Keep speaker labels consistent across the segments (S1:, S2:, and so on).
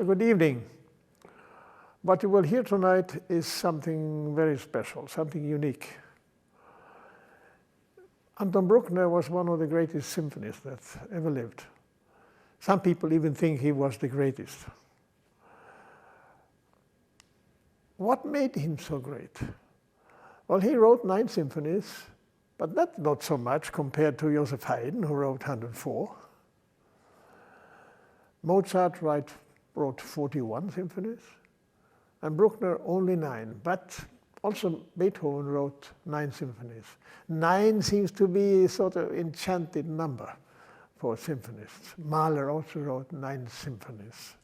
S1: Good evening. What you will hear tonight is something very special, something unique. Anton Bruckner was one of the greatest symphonists that ever lived. Some people even think he was the greatest. What made him so great? Well, he wrote 9 symphonies, but that's not so much compared to Joseph Haydn, who wrote 104. Mozart wrote 41 symphonies, and Bruckner only 9. But also Beethoven wrote 9 symphonies. 9 seems to be a sort of enchanted number for symphonists. Mahler also wrote 9 symphonies.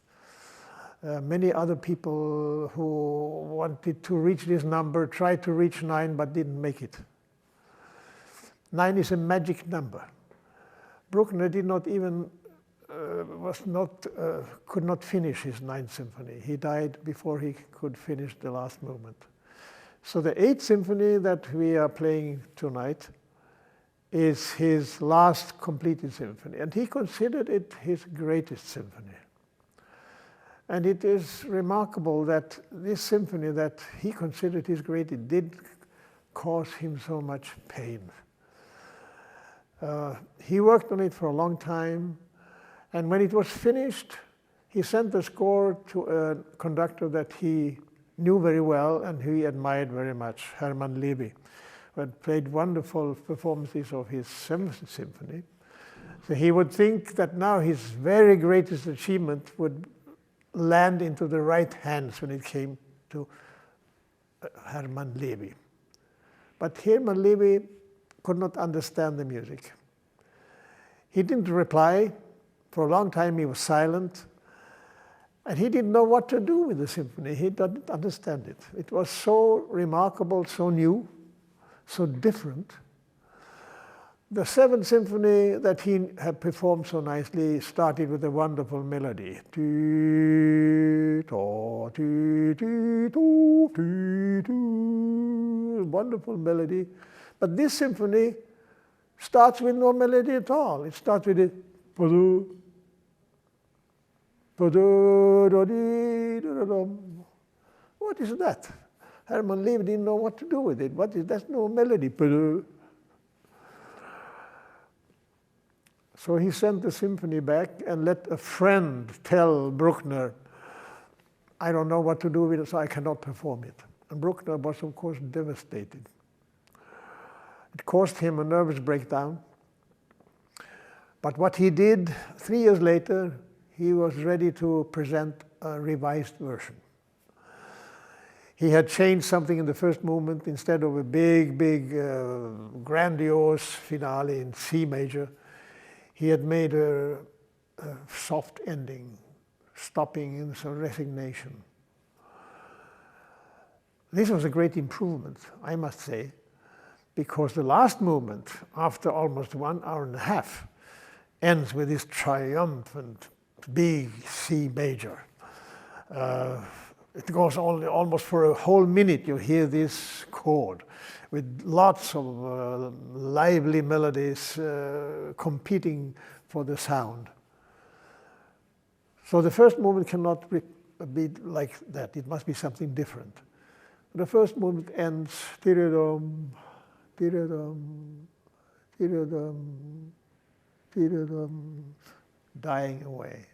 S1: Many other people who wanted to reach this number tried to reach 9 but didn't make it. 9 is a magic number. Bruckner did not even could not finish his 9th symphony. He died before he could finish the last movement. So the 8th symphony that we are playing tonight is his last completed symphony, and he considered it his greatest symphony. And it is remarkable that this symphony that he considered his greatest did cause him so much pain. He worked on it for a long time, and when it was finished, he sent the score to a conductor that he knew very well and who he admired very much, Hermann Levy, who had played wonderful performances of his 7th symphony. So he would think that now his very greatest achievement would land into the right hands when it came to Hermann Levy. But Hermann Levy could not understand the music. He didn't reply. For a long time he was silent, and he didn't know what to do with the symphony. He didn't understand it. It was so remarkable, so new, so different. The 7th symphony that he had performed so nicely started with a wonderful melody. Wonderful melody. But this symphony starts with no melody at all. It starts with a what is that? Hermann Levy didn't know what to do with it. What is that? No melody. So he sent the symphony back and let a friend tell Bruckner, I don't know what to do with it, so I cannot perform it. And Bruckner was, of course, devastated. It caused him a nervous breakdown. But what he did 3 years later, he was ready to present a revised version. He had changed something in the first movement. Instead of a big, grandiose finale in C major, he had made a soft ending, stopping in some resignation. This was a great improvement, I must say, because the last movement, after almost 1 hour and a half, ends with this triumphant big C major. It goes almost for a whole minute. You hear this chord with lots of lively melodies competing for the sound. So the first movement cannot be like that. It must be something different. The first movement ends tiridum, tiridum, tiridum, tiridum, dying away.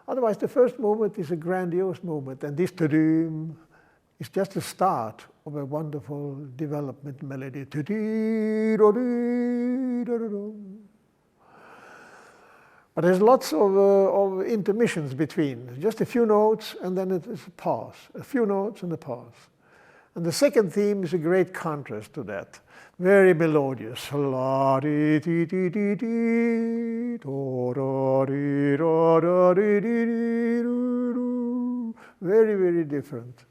S1: Otherwise, the first movement is a grandiose movement, and this ta-doom is just the start of a wonderful development melody. But there's lots of intermissions between, just a few notes, and then it is a pause, a few notes and a pause. And the second theme is a great contrast to that. Very melodious. Very, very different.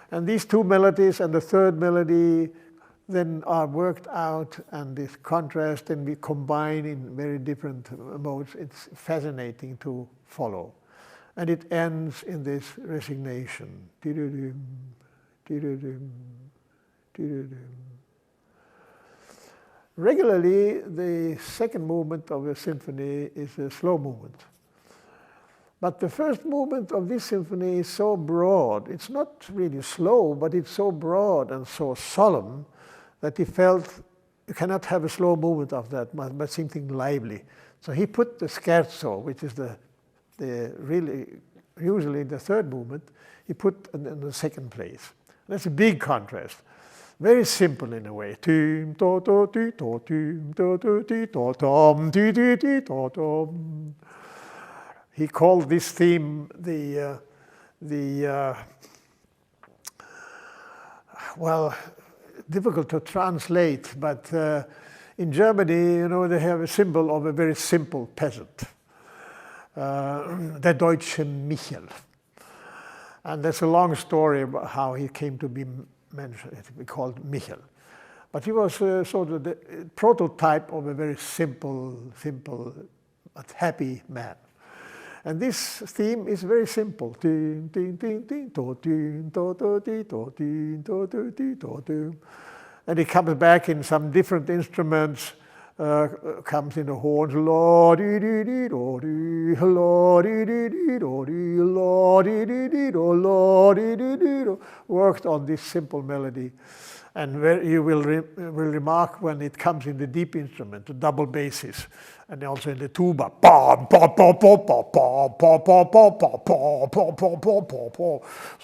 S1: And these 2 melodies and the third melody then are worked out, and this contrast and we combine in very different modes. It's fascinating to follow. And it ends in this resignation. Regularly, the second movement of a symphony is a slow movement. But the first movement of this symphony is so broad. It's not really slow, but it's so broad and so solemn that he felt you cannot have a slow movement of that, but something lively. So he put the scherzo, which is the really usually the third movement, he put in the second place. That's a big contrast. Very simple in a way. He called this theme well, difficult to translate, but in Germany, you know, they have a symbol of a very simple peasant, der deutsche Michel. And there's a long story about how he came to be mentioned, to be called Michel. But he was sort of the prototype of a very simple but happy man. And this theme is very simple. And it comes back in some different instruments, comes in the horns, worked on this simple melody. And where you will remark when it comes in the deep instrument, the double basses, and also in the tuba. So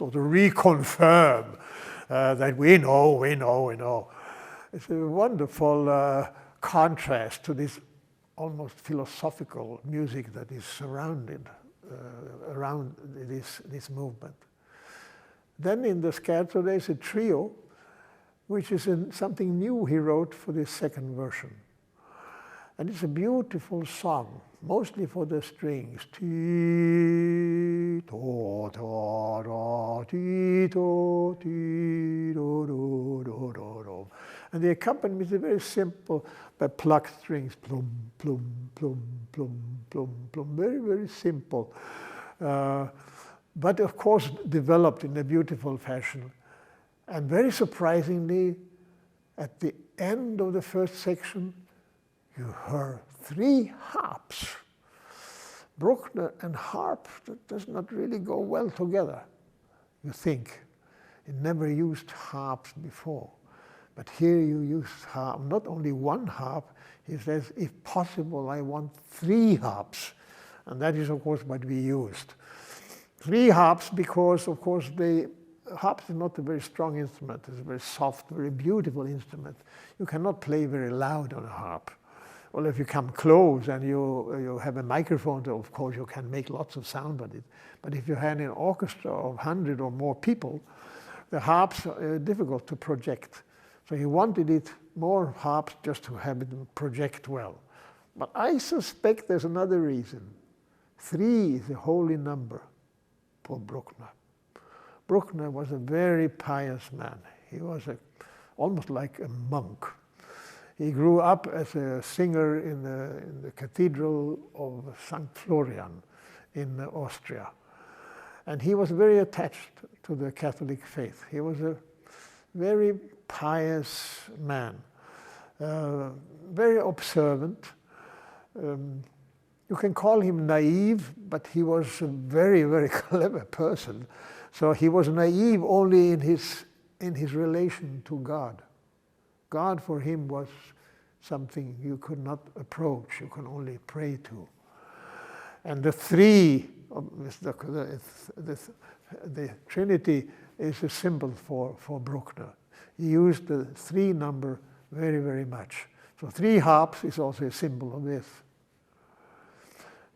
S1: to reconfirm that we know. It's a wonderful contrast to this almost philosophical music that is surrounded around this movement. Then in the scherzo there's a trio, which is something new he wrote for this second version. And it's a beautiful song, mostly for the strings. And the accompaniment is very simple by plucked strings. Plum, plum, plum, plum, plum, plum. Very, very simple. But of course developed in a beautiful fashion. And very surprisingly, at the end of the first section, you heard 3 harps. Bruckner and harp, that does not really go well together, you think. He never used harps before. But here you use harp, not only 1 harp, he says, if possible, I want 3 harps. And that is, of course, what we used. 3 harps because, of course, harp is not a very strong instrument. It's a very soft, very beautiful instrument. You cannot play very loud on a harp. Well, if you come close and you have a microphone, of course you can make lots of sound with it. But if you have an orchestra of 100 or more people, the harps are difficult to project. So he wanted it more harps just to have it project well. But I suspect there's another reason. 3 is a holy number for Bruckner. Bruckner was a very pious man. He was almost like a monk. He grew up as a singer in the cathedral of St. Florian in Austria. And he was very attached to the Catholic faith. He was a very pious man, very observant. You can call him naive, but he was a very, very clever person. So he was naive only in his relation to God. God for him was something you could not approach, you can only pray to. And the 3, the Trinity is a symbol for Bruckner. He used the 3 number very, very much. So 3 harps is also a symbol of this.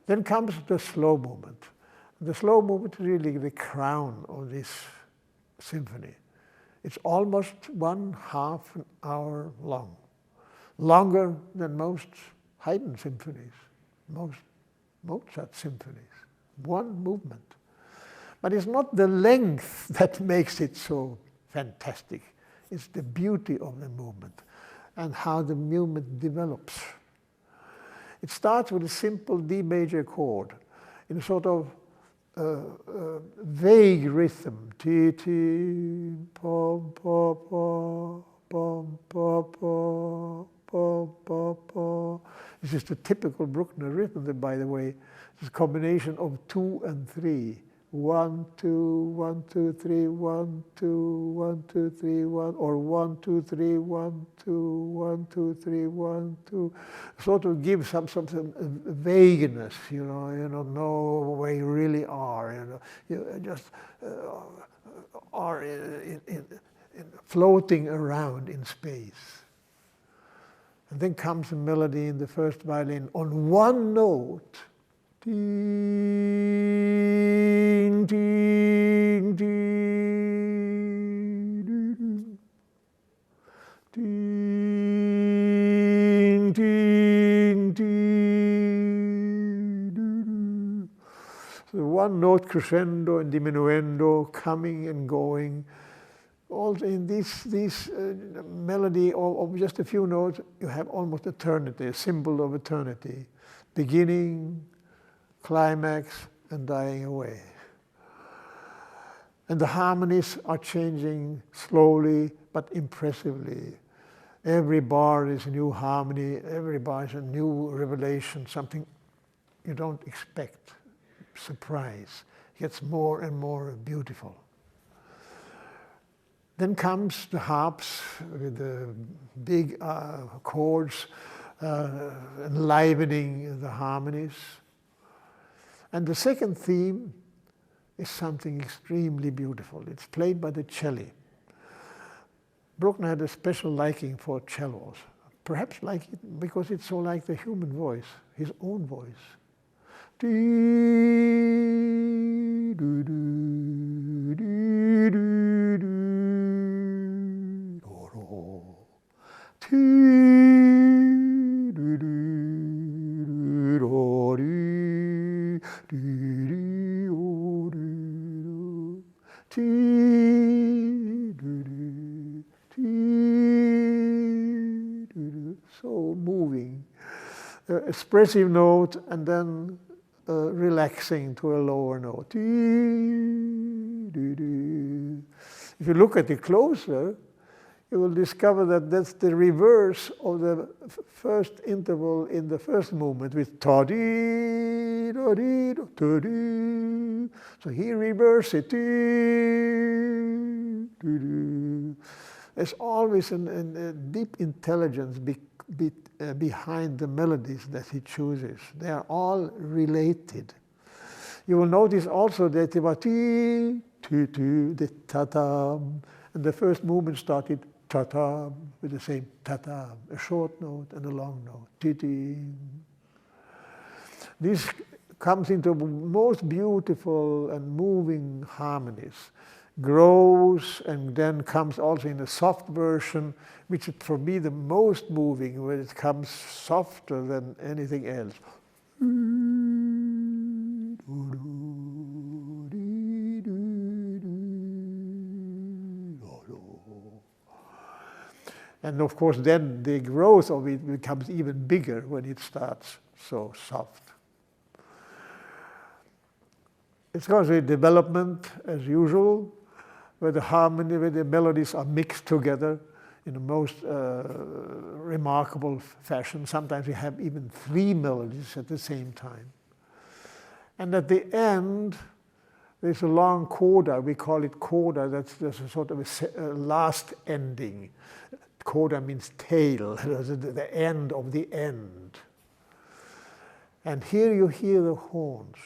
S1: Then comes the slow movement. The slow movement is really the crown of this symphony. It's almost 1/2 an hour long. Longer than most Haydn symphonies, most Mozart symphonies. 1 movement. But it's not the length that makes it so fantastic. It's the beauty of the movement and how the movement develops. It starts with a simple D major chord in a sort of vague rhythm. Ti ti pom pom pom pom pom pom pa, pa, pa. This is the typical Bruckner rhythm, by the way. It's a combination of 2 and 3. 1, 2, 1, 2, 3, 1, 2, 1, 2, 3, 1, or 1, 2, 3, 1, 2, 1, 2, 3, 1, 2. Sort of give some vagueness, you don't know where you really are, you just are in floating around in space. And then comes a melody in the first violin on one note. Ding, ding, ding, ding, ding, ding. So one note crescendo and diminuendo, coming and going. Also in this melody of just a few notes, you have almost eternity, a symbol of eternity. Beginning, climax, and dying away. And the harmonies are changing slowly but impressively. Every bar is a new harmony, every bar is a new revelation, something you don't expect, surprise. It gets more and more beautiful. Then comes the harps with the big chords enlivening the harmonies. And the second theme is something extremely beautiful. It's played by the cello. Bruckner had a special liking for cellos. Perhaps like it because it's so like the human voice, his own voice. So moving, expressive note, and then relaxing to a lower note. If you look at it closer, you will discover that that's the reverse of the first interval in the first movement with ta-dee, da-dee, da-dee. So he reverses it. There's always a deep intelligence behind the melodies that he chooses. They are all related. You will notice also that they were ti, tu, tu, the ta-tam, and the first movement started ta-tam with the same ta-tam, a short note and a long note. Ti-ti. This comes into most beautiful and moving harmonies, grows and then comes also in a soft version, which is for me the most moving, where it comes softer than anything else. And of course then the growth of it becomes even bigger when it starts so soft. It's also a development as usual, where the harmony, where the melodies are mixed together in the most remarkable fashion. Sometimes you have even 3 melodies at the same time. And at the end, there's a long coda. We call it coda. That's a sort of a last ending. Coda means tail, the end of the end. And here you hear the horns.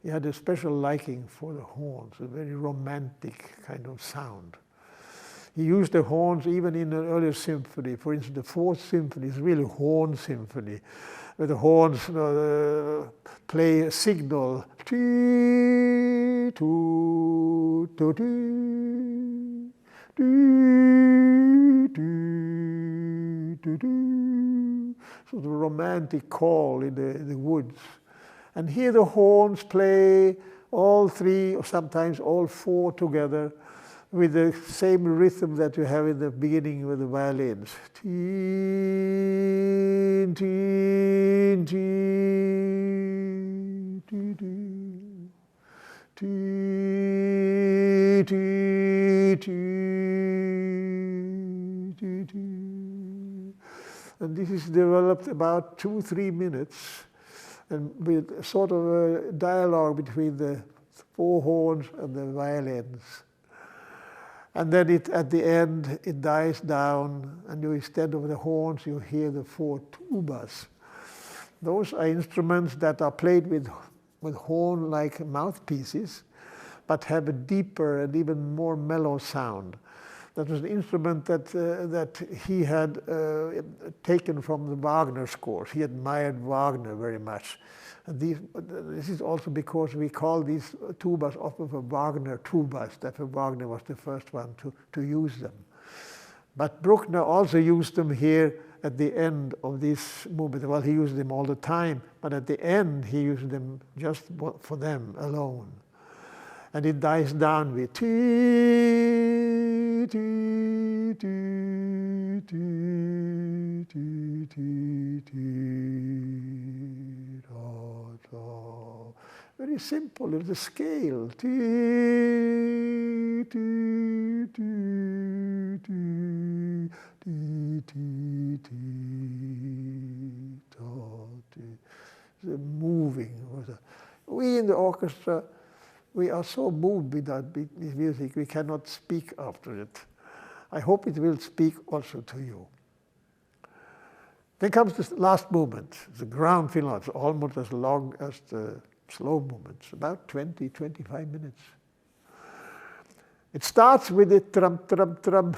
S1: He had a special liking for the horns, a very romantic kind of sound. He used the horns even in an earlier symphony. For instance, the 4th symphony is really a horn symphony, where the horns play a signal. Tee, too, too, tee, tee, tee, tee, tee. So the romantic call in the woods. And here the horns play all 3 or sometimes all 4 together with the same rhythm that you have in the beginning with the violins. Teen, teen, teen, teen, teen, teen, teen, teen, teen. And this is developed about 2-3 minutes, and with sort of a dialogue between the 4 horns and the violins. And then at the end, it dies down, and instead of the horns, you hear the 4 tubas. Those are instruments that are played with horn-like mouthpieces, but have a deeper and even more mellow sound. That was an instrument that he had taken from the Wagner scores. He admired Wagner very much. And this is also because we call these tubas often for Wagner tubas. That Wagner was the first one to use them. But Bruckner also used them here at the end of this movement. Well, he used them all the time, but at the end he used them just for them alone. And it dies down with ti, ti, ti, ti, ti, ti, ti, da, da. Very simple, it's a scale. Ti, ti, ti, ti, ti, ti, ti, da, ti. The moving. We in the orchestra, we are so moved with this music, we cannot speak after it. I hope it will speak also to you. Then comes the last movement, the ground final. It's almost as long as the slow movements, about 20-25 minutes. It starts with the trum, trum, trum.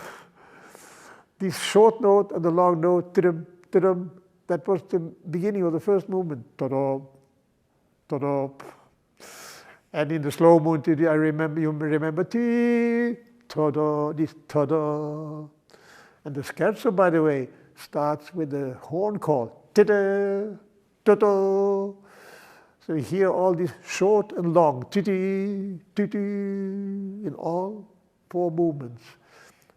S1: This short note and the long note, trum, trum. That was the beginning of the first movement. Ta-da, ta-da. And in the slow movement, you remember ti, ta-da, this ta-da. And the scherzo, by the way, starts with the horn call, ta-da, ta-da. So you hear all these short and long, ti-ti, ti-ti, in all 4 movements.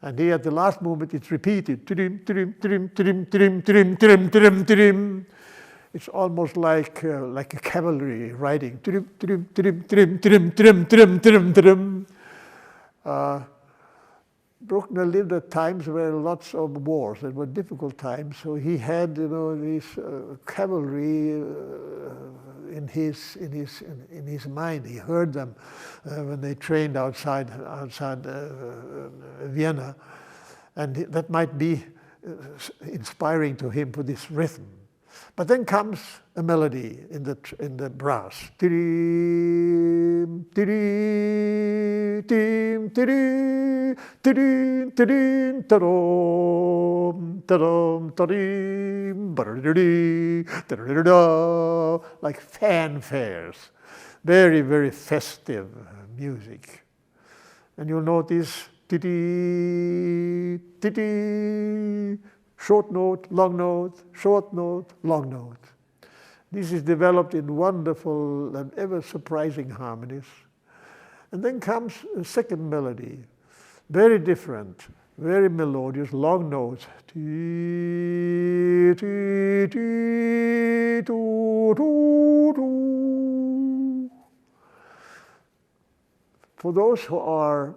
S1: And here at the last movement, it's repeated, ti-dim, ti-dim, ti-dim, ti-dim, ti-dim, ti-dim, ti-dim, ti-dim, ti-dim. It's almost like a cavalry riding. Bruckner lived at times where lots of wars. There were difficult times, so he had, this cavalry in his mind. He heard them when they trained outside Vienna, and that might be inspiring to him for this rhythm. But then comes a melody in the brass. Tidim, tidim, tidim, tidim, tidim, tidim, tadom, tadom, tadim, badadadi, dadadada, like fanfares. Very, very festive music. And you'll notice titi, titi, short note, long note, short note, long note. This is developed in wonderful and ever surprising harmonies. And then comes a second melody, very different, very melodious, long notes. Ti, ti, ti, tu, tu, tu. For those who are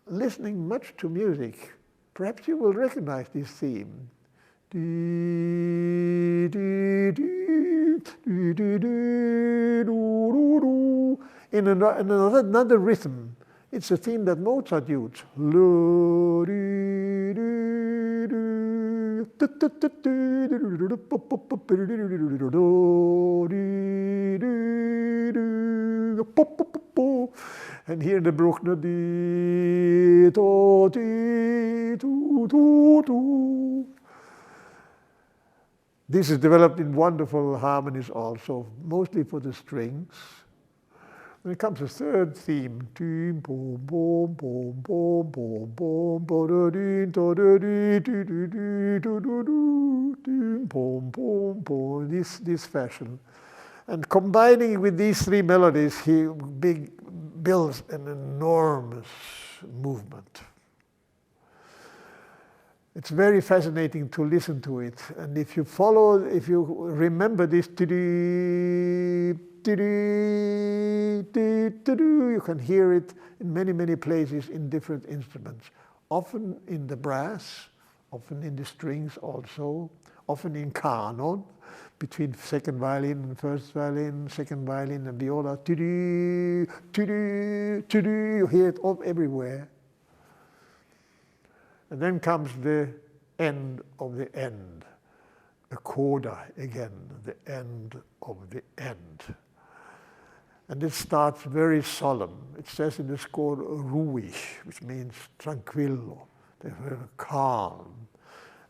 S1: listening much to music, perhaps you will recognize this theme. In another rhythm, it's a theme that Mozart used. And here in the Bruckner, this is developed in wonderful harmonies also, mostly for the strings. When it comes to the third theme, this fashion. And combining with these 3 melodies, he builds an enormous movement. It's very fascinating to listen to it. And if you remember this, you can hear it in many, many places in different instruments. Often in the brass, often in the strings also, often in canon, between second violin and first violin, second violin and viola. Tu-du, tu-du, tu-du, you hear it all everywhere. And then comes the end of the end, a coda again, the end of the end. And it starts very solemn. It says in the score, ruhig, which means tranquillo, very calm.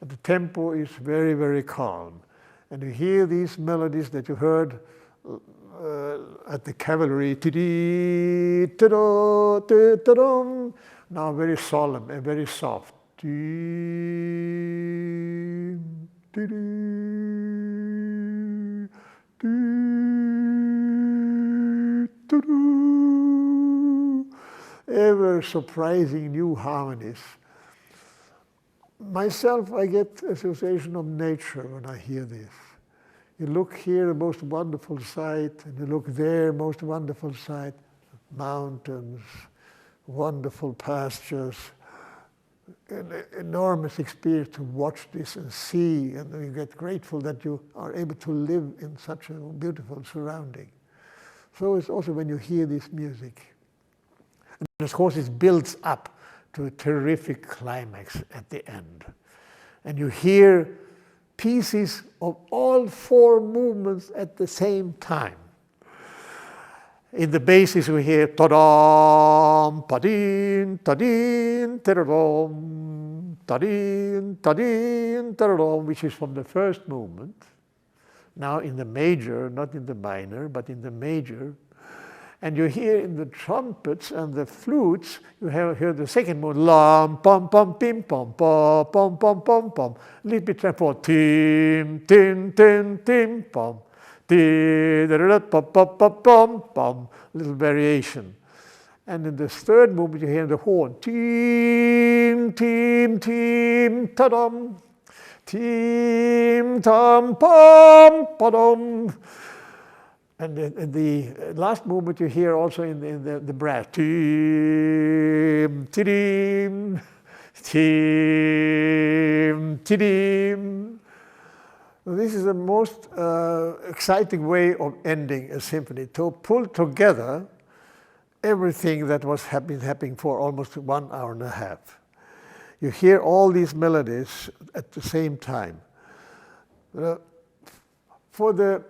S1: And the tempo is very, very calm. And you hear these melodies that you heard at the cavalry, now very solemn and very soft. Ever surprising new harmonies. Myself, I get association of nature when I hear this. You look here, the most wonderful sight, and you look there, most wonderful sight. Mountains, wonderful pastures, an enormous experience to watch this and see, and you get grateful that you are able to live in such a beautiful surrounding. So it's also when you hear this music. And of course it builds up to a terrific climax at the end. And you hear pieces of all four movements at the same time. In the basses we hear ta-dam, pa-din, ta-din, ta-da-dam, ta-din, ta-din, ta-da-dam, which is from the first movement. Now in the major, not in the minor, but in the major. And you hear in the trumpets and the flutes, you hear the second movement, lam, pam, pam, pim, pam, pa, pam, pam, pam, pam. A little bit for tim, tim, tim, tim, pam. Little variation. And in the third movement you hear the horn. Tim, tim, tim, ta-dum. Tim, tam, pam, pa-dum. And in the last movement you hear also in the brass. Tim, tidim, tim, tidim. This is the most exciting way of ending a symphony, to pull together everything that was happening for almost 1 hour and a half. You hear all these melodies at the same time. For the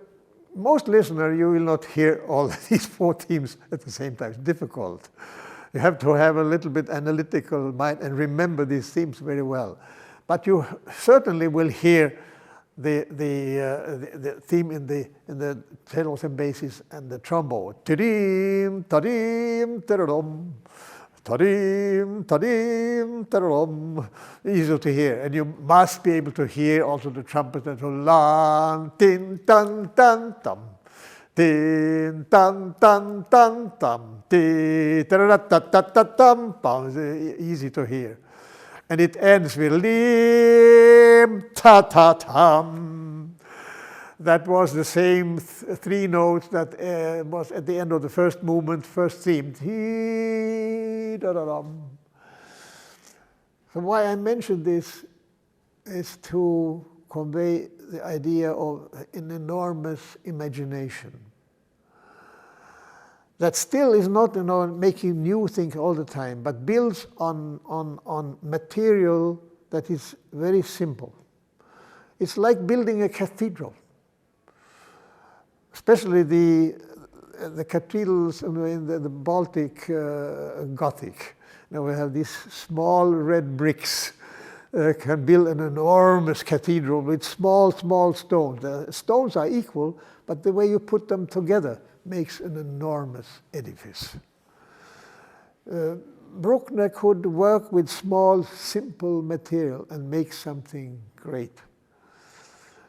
S1: most listener, you will not hear all these four themes at the same time. It's difficult. You have to have a little bit analytical mind and remember these themes very well. But you certainly will hear the theme in the tenors and basses and the trombone. Tadim, tadim, taradum, tadim, tadim, taradum. Easy to hear, and you must be able to hear also the trumpet and so lan, tin, tan, tan, tam, tin, tan, tan, tan, tam, ti, ta-ta-ta-ta-ta-tam, pam. It's easy to hear. And it ends with lim, ta-ta-tam. That was the same three notes that was at the end of the first movement, first theme. He-da-da-dum. So why I mentioned this is to convey the idea of an enormous imagination. That still is not, making new things all the time, but builds on material that is very simple. It's like building a cathedral, especially the cathedrals in the Baltic Gothic. Now we have these small red bricks. Can build an enormous cathedral with small stones. The stones are equal, but the way you put them together makes an enormous edifice. Bruckner could work with small, simple material and make something great.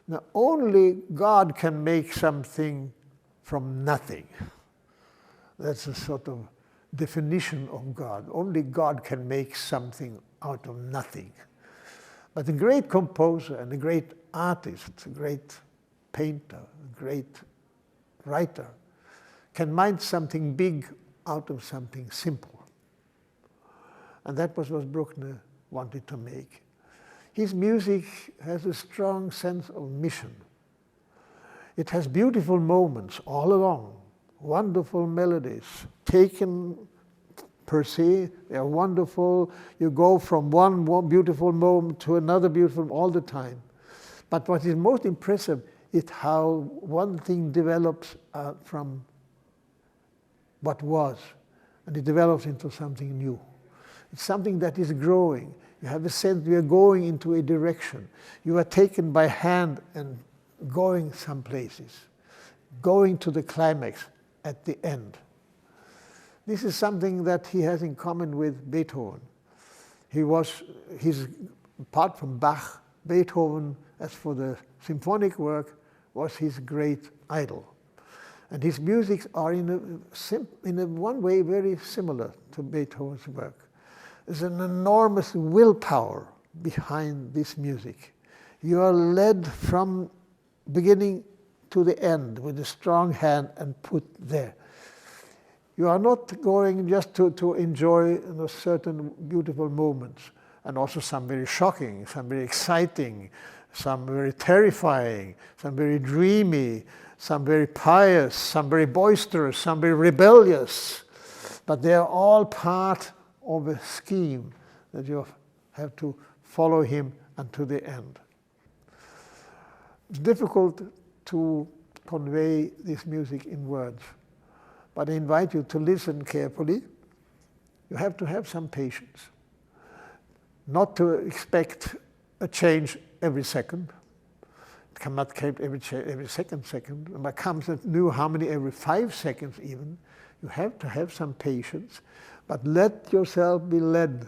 S1: Now, only God can make something from nothing. That's a sort of definition of God. Only God can make something out of nothing. But a great composer and a great artist, a great painter, a great writer, can mind something big out of something simple. And that was what Bruckner wanted to make. His music has a strong sense of mission. It has beautiful moments all along, wonderful melodies, taken per se, they are wonderful. You go from one beautiful moment to another beautiful all the time. But what is most impressive is how one thing develops from what was, and it develops into something new. It's something that is growing. You have a sense you are going into a direction. You are taken by hand and going some places, going to the climax at the end. This is something that he has in common with Beethoven. Apart from Bach, Beethoven, as for the symphonic work, was his great idol. And his musics are in one way very similar to Beethoven's work. There's an enormous willpower behind this music. You are led from beginning to the end with a strong hand and put there. You are not going just to enjoy certain beautiful moments, and also some very shocking, some very exciting, some very terrifying, some very dreamy, some very pious, some very boisterous, some very rebellious. But they are all part of a scheme that you have to follow him unto the end. It's difficult to convey this music in words, but I invite you to listen carefully. You have to have some patience, not to expect a change every second. It cannot come every second, but comes a new harmony every 5 seconds even. You have to have some patience, but let yourself be led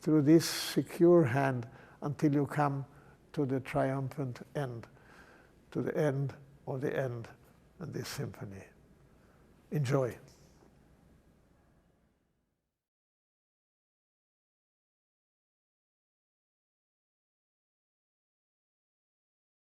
S1: through this secure hand until you come to the triumphant end, to the end of the end of this symphony. Enjoy.